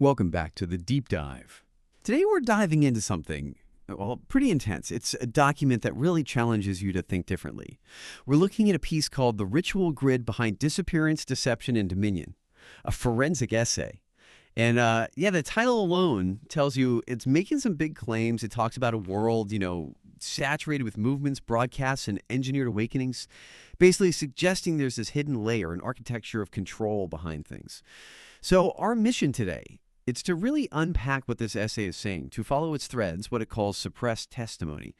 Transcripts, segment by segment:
Welcome back to the Deep Dive. Today we're diving into something, well, pretty intense. It's a document that really challenges you to think differently. We're looking at a piece called The Ritual Grid Behind Disappearance, Deception, and Dominion, a forensic essay. And the title alone tells you it's making some big claims. It talks about a world, saturated with movements, broadcasts, and engineered awakenings, basically suggesting there's this hidden layer, an architecture of control behind things. So our mission today, it's to really unpack what this essay is saying, to follow its threads, what it calls suppressed testimony.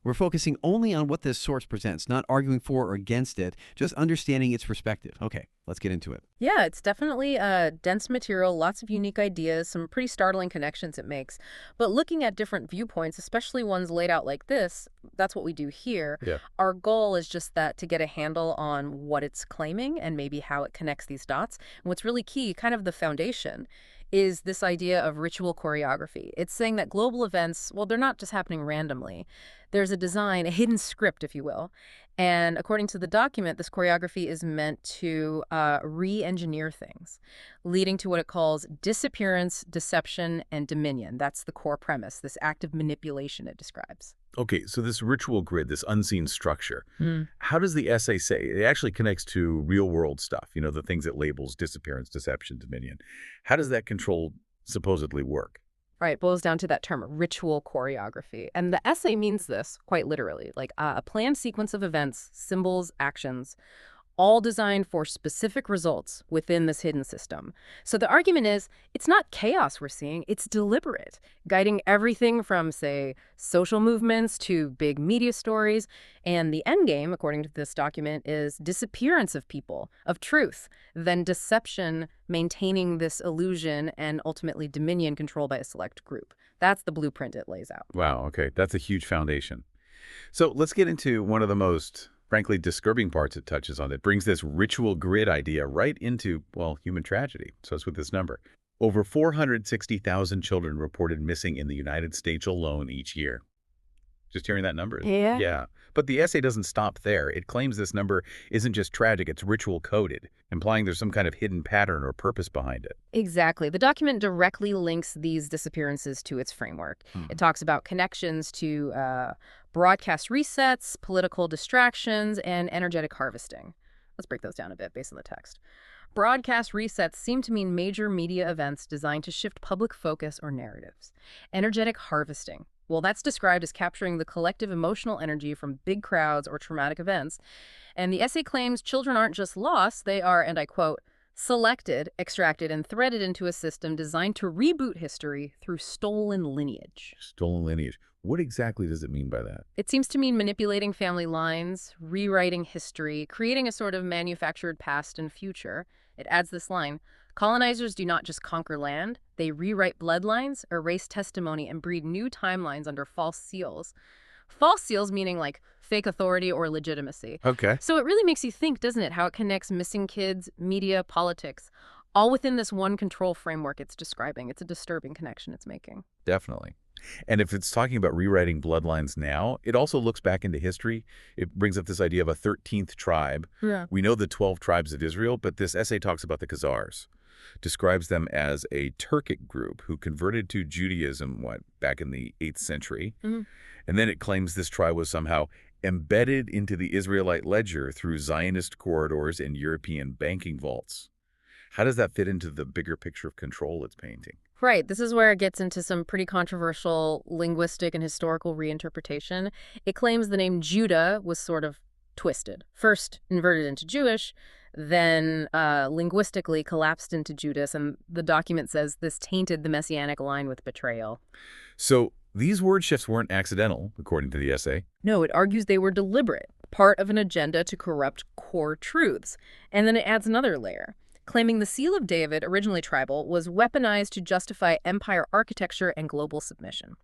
We're focusing only on what this source presents, not arguing for or against it, just understanding its perspective. Okay, let's get into it. Yeah, it's definitely dense material, lots of unique ideas, some pretty startling connections it makes. But looking at different viewpoints, especially ones laid out like this, that's what we do here. Yeah. Our goal is just that to get a handle on what it's claiming and maybe how it connects these dots. And what's really key, kind of the foundation, is this idea of ritual choreography. It's saying that global events, well, they're not just happening randomly. There's a design, a hidden script, if you will. And according to the document, this choreography is meant to re-engineer things, leading to what it calls disappearance, deception, and dominion. That's the core premise, this active manipulation it describes. Okay, so this ritual grid, this unseen structure, how does the essay say? It actually connects to real-world stuff, the things it labels disappearance, deception, dominion. How does that control supposedly work? Right, boils down to that term, ritual choreography. And the essay means this, quite literally, like a planned sequence of events, symbols, actions, all designed for specific results within this hidden system. So the argument is, it's not chaos we're seeing, it's deliberate, guiding everything from, say, social movements to big media stories. And the end game, according to this document, is disappearance of people, of truth, then deception, maintaining this illusion, and ultimately dominion control by a select group. That's the blueprint it lays out. Wow, okay, that's a huge foundation. So let's get into one of the most frankly disturbing parts it touches on. It brings this ritual grid idea right into, well, human tragedy. So it's with this number. Over 460,000 children reported missing in the United States alone each year. Just hearing that number. Yeah. Yeah. But the essay doesn't stop there. It claims this number isn't just tragic, it's ritual coded, implying there's some kind of hidden pattern or purpose behind it. Exactly. The document directly links these disappearances to its framework. It talks about connections to broadcast resets, political distractions, and energetic harvesting. Let's break those down a bit based on the text. Broadcast resets seem to mean major media events designed to shift public focus or narratives. Energetic harvesting. Well, that's described as capturing the collective emotional energy from big crowds or traumatic events. And the essay claims children aren't just lost, they are, and I quote, selected, extracted, and threaded into a system designed to reboot history through stolen lineage. Stolen lineage. What exactly does it mean by that? It seems to mean manipulating family lines, rewriting history, creating a sort of manufactured past and future. It adds this line, colonizers do not just conquer land, they rewrite bloodlines, erase testimony, and breed new timelines under false seals. False seals meaning like fake authority or legitimacy. Okay. So it really makes you think, doesn't it, how it connects missing kids, media, politics, all within this one control framework it's describing. It's a disturbing connection it's making. Definitely. And if it's talking about rewriting bloodlines now, it also looks back into history. It brings up this idea of a 13th tribe. Yeah. We know the 12 tribes of Israel, but this essay talks about the Khazars, describes them as a Turkic group who converted to Judaism, back in the 8th century. And then it claims this tribe was somehow embedded into the Israelite ledger through Zionist corridors and European banking vaults. How does that fit into the bigger picture of control it's painting? Right. This is where it gets into some pretty controversial linguistic and historical reinterpretation. It claims the name Judah was sort of twisted. First inverted into Jewish, then linguistically collapsed into Judas, and the document says this tainted the messianic line with betrayal. So these word shifts weren't accidental, according to the essay. No, it argues they were deliberate, part of an agenda to corrupt core truths. And then it adds another layer, claiming the Seal of David, originally tribal, was weaponized to justify empire architecture and global submission.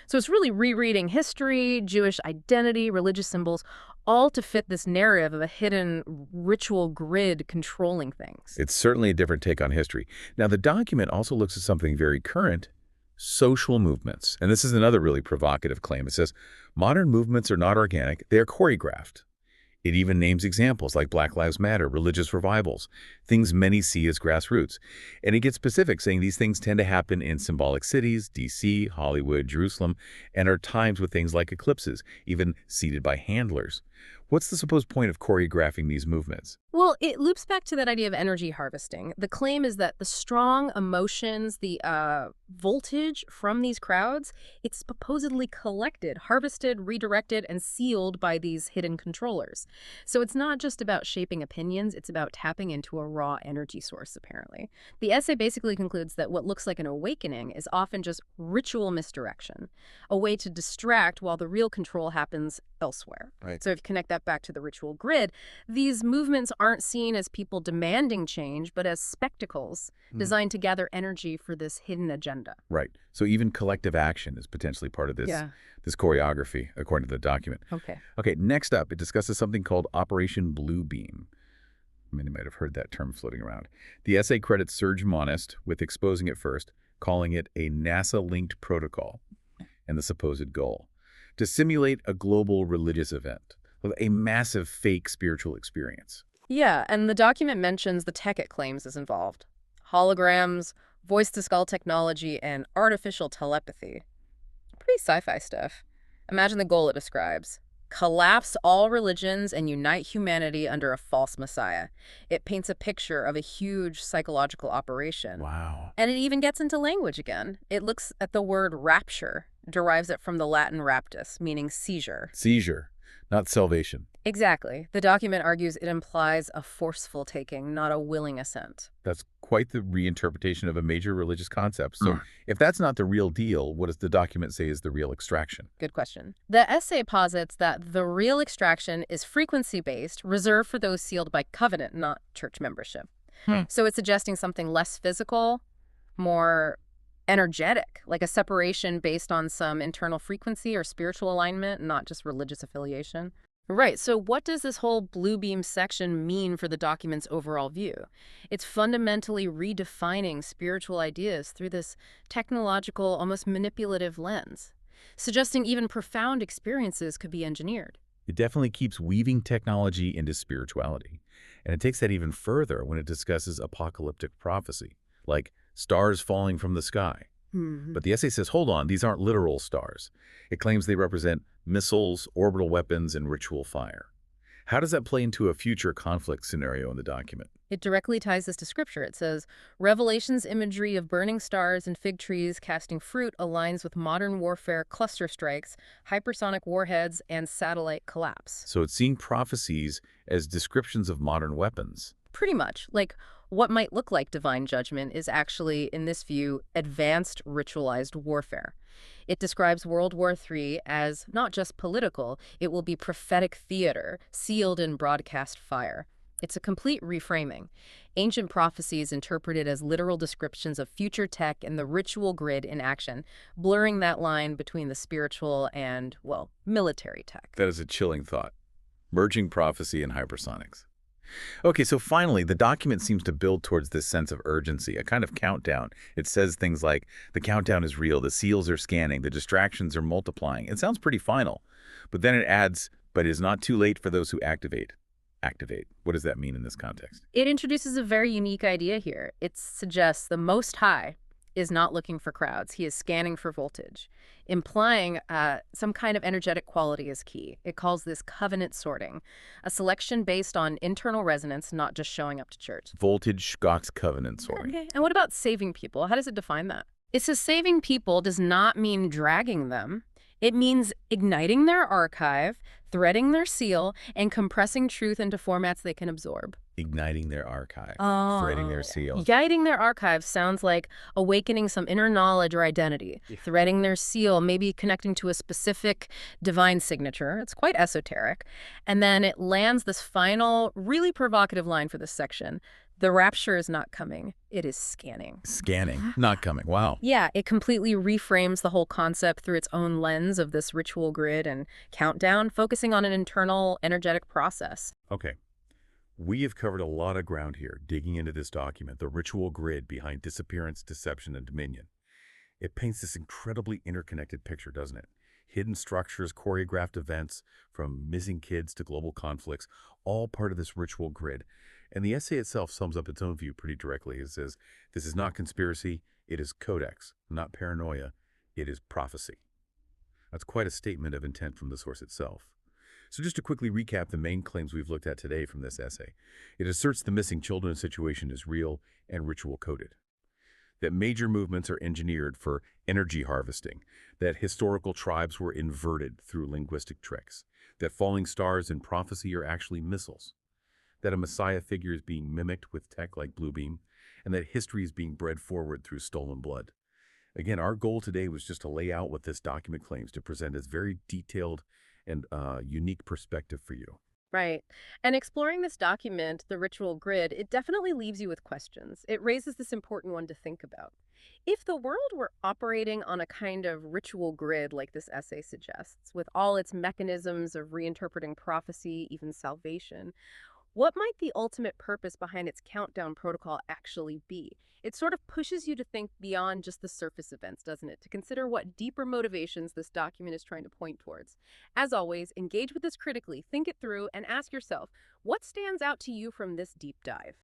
So it's really rereading history, Jewish identity, religious symbols, all to fit this narrative of a hidden ritual grid controlling things. It's certainly a different take on history. Now, the document also looks at something very current, social movements. And this is another really provocative claim. It says, modern movements are not organic, they are choreographed. It even names examples like Black Lives Matter, religious revivals, things many see as grassroots. And it gets specific, saying these things tend to happen in symbolic cities, D.C., Hollywood, Jerusalem, and are timed with things like eclipses, even seated by handlers. What's the supposed point of choreographing these movements? Well, it loops back to that idea of energy harvesting. The claim is that the strong emotions, the voltage from these crowds, it's supposedly collected, harvested, redirected, and sealed by these hidden controllers. So it's not just about shaping opinions, it's about tapping into a raw energy source, apparently. The essay basically concludes that what looks like an awakening is often just ritual misdirection, a way to distract while the real control happens elsewhere. Right. So if you connect that back to the ritual grid, these movements aren't seen as people demanding change, but as spectacles designed to gather energy for this hidden agenda. Right. So even collective action is potentially part of this choreography, according to the document. Okay. Okay, next up, it discusses something called Operation Bluebeam. Many might have heard that term floating around. The essay credits Serge Monist with exposing it first, calling it a NASA-linked protocol, and the supposed goal: to simulate a global religious event with a massive fake spiritual experience. Yeah, and the document mentions the tech it claims is involved. Holograms, voice-to-skull technology, and artificial telepathy. Pretty sci-fi stuff. Imagine the goal it describes: collapse all religions and unite humanity under a false messiah. It paints a picture of a huge psychological operation. Wow. And it even gets into language again. It looks at the word rapture, derives it from the Latin raptus, meaning seizure. Seizure, not salvation. Exactly. The document argues it implies a forceful taking, not a willing assent. That's quite the reinterpretation of a major religious concept. So if that's not the real deal, what does the document say is the real extraction? Good question. The essay posits that the real extraction is frequency-based, reserved for those sealed by covenant, not church membership. So it's suggesting something less physical, more energetic, like a separation based on some internal frequency or spiritual alignment, not just religious affiliation. Right, so what does this whole Bluebeam section mean for the document's overall view? It's fundamentally redefining spiritual ideas through this technological, almost manipulative lens, suggesting even profound experiences could be engineered. It definitely keeps weaving technology into spirituality. And it takes that even further when it discusses apocalyptic prophecy, like stars falling from the sky. But the essay says, hold on, these aren't literal stars. It claims they represent missiles, orbital weapons, and ritual fire. How does that play into a future conflict scenario in the document? It directly ties this to scripture. It says, Revelation's imagery of burning stars and fig trees casting fruit aligns with modern warfare cluster strikes, hypersonic warheads, and satellite collapse. So it's seeing prophecies as descriptions of modern weapons. Pretty much. Like, what might look like divine judgment is actually, in this view, advanced ritualized warfare. It describes World War III as not just political, it will be prophetic theater, sealed in broadcast fire. It's a complete reframing. Ancient prophecies interpreted as literal descriptions of future tech and the ritual grid in action, blurring that line between the spiritual and, well, military tech. That is a chilling thought. Merging prophecy and hypersonics. Okay, so finally, the document seems to build towards this sense of urgency, a kind of countdown. It says things like, the countdown is real, the seals are scanning, the distractions are multiplying. It sounds pretty final. But then it adds, but it is not too late for those who activate. Activate. What does that mean in this context? It introduces a very unique idea here. It suggests the Most High is not looking for crowds. He is scanning for voltage, implying some kind of energetic quality is key. It calls this covenant sorting, a selection based on internal resonance, not just showing up to church. Voltage Scott's covenant sorting. Okay. And what about saving people? How does it define that? It says saving people does not mean dragging them. It means igniting their archive, threading their seal, and compressing truth into formats they can absorb. Igniting their archive, threading their seal. Igniting their archive sounds like awakening some inner knowledge or identity. Threading their seal, maybe connecting to a specific divine signature. It's quite esoteric. And then it lands this final, really provocative line for this section. The rapture is not coming. It is scanning. Scanning, not coming. Wow. Yeah, it completely reframes the whole concept through its own lens of this ritual grid and countdown, focusing on an internal, energetic process. Okay. We have covered a lot of ground here, digging into this document, the ritual grid behind disappearance, deception, and dominion. It paints this incredibly interconnected picture, doesn't it? Hidden structures, choreographed events, from missing kids to global conflicts, all part of this ritual grid. And the essay itself sums up its own view pretty directly. It says, this is not conspiracy, it is codex, not paranoia, it is prophecy. That's quite a statement of intent from the source itself. So just to quickly recap the main claims we've looked at today from this essay, it asserts the missing children situation is real and ritual coded, that major movements are engineered for energy harvesting, that historical tribes were inverted through linguistic tricks, that falling stars in prophecy are actually missiles, that a messiah figure is being mimicked with tech like Bluebeam, and that history is being bred forward through stolen blood. Again, our goal today was just to lay out what this document claims, to present as very detailed and unique perspective for you. Right. And exploring this document, the ritual grid, it definitely leaves you with questions. It raises this important one to think about. If the world were operating on a kind of ritual grid like this essay suggests, with all its mechanisms of reinterpreting prophecy, even salvation, what might the ultimate purpose behind its countdown protocol actually be? It sort of pushes you to think beyond just the surface events, doesn't it? To consider what deeper motivations this document is trying to point towards. As always, engage with this critically, think it through, and ask yourself, what stands out to you from this deep dive?